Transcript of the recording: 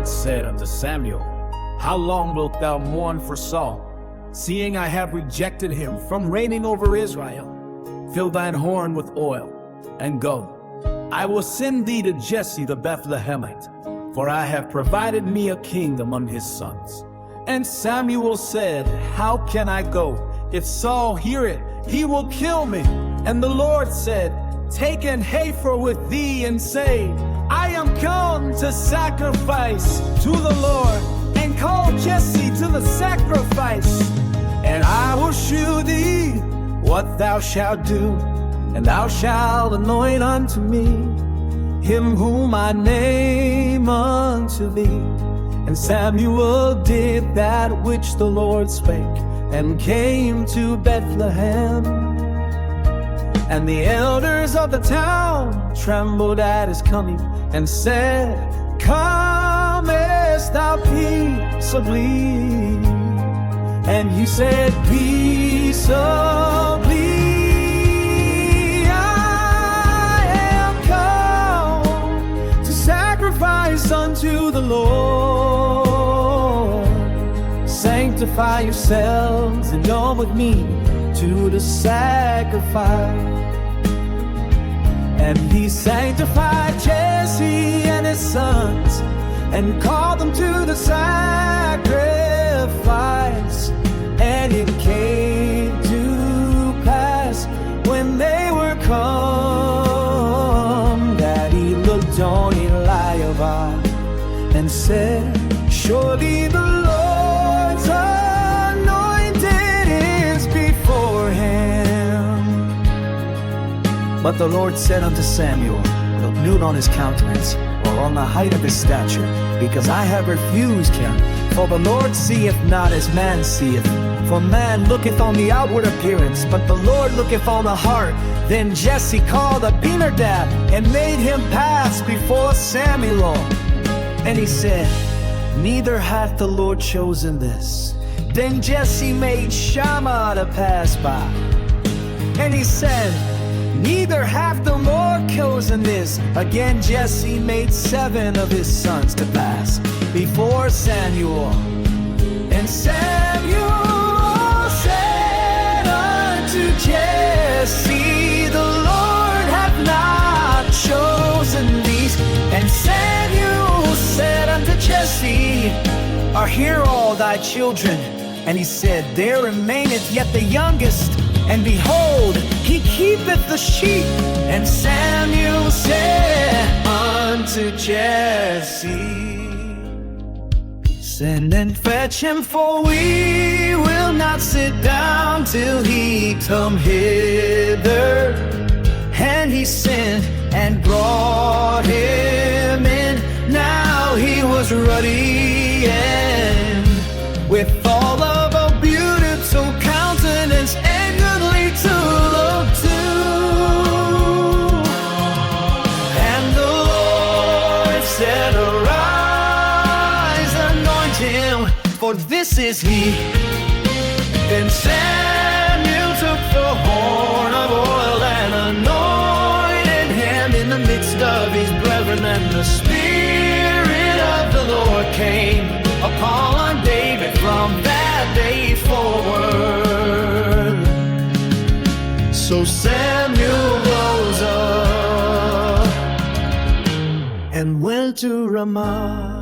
Lord said unto Samuel, How long wilt thou mourn for Saul, seeing I have rejected him from reigning over Israel? Fill thine horn with oil, and go. I will send thee to Jesse the Bethlehemite, for I have provided me a king among his sons. And Samuel said, How can I go? If Saul hear it, he will kill me. And the Lord said, Take an heifer with thee, and say, I am come to sacrifice to the Lord, and call Jesse to the sacrifice. And I will shew thee what thou shalt do, and thou shalt anoint unto me him whom I name unto thee. And Samuel did that which the Lord spake, and came to Bethlehem. And the elders of the town trembled at his coming, and said, Comest thou peaceably? And he said, Peaceably. I am come to sacrifice unto the Lord. Sanctify yourselves and come with me to the sacrifice. And he sanctified Jesse and his sons, and called them to the sacrifice. And it came to pass, when they were come, that he looked on Eliab and said, Surely the Lord's anointed is before him. But the Lord said unto Samuel, Look not on his countenance, or on the height of his stature, because I have refused him. For the Lord seeth not as man seeth. For man looketh on the outward appearance, but the Lord looketh on the heart. Then Jesse called Abinadab, and made him pass before Samuel. And he said, Neither hath the Lord chosen this. Then Jesse made Shammah to pass by. And he said, Neither hath the Lord chosen this. Again Jesse made 7 of his sons to pass before Samuel. And Samuel said unto Jesse, The Lord hath not chosen these. And Samuel said unto Jesse, Are here all thy children? And he said, There remaineth yet the youngest, and behold, he keepeth the sheep. And Samuel said unto Jesse, Send and fetch him, for we will not sit down till he come hither. And he sent and brought him in. Now he was ruddy and with all of a beautiful countenance, and goodly to look to. And the Lord said, Arise, anoint him, for this is he. Then Samuel took the horn of oil and anointed him in the midst of his brethren. And the Spirit of the Lord came upon David from that day forward. So Samuel rose up and went to Ramah.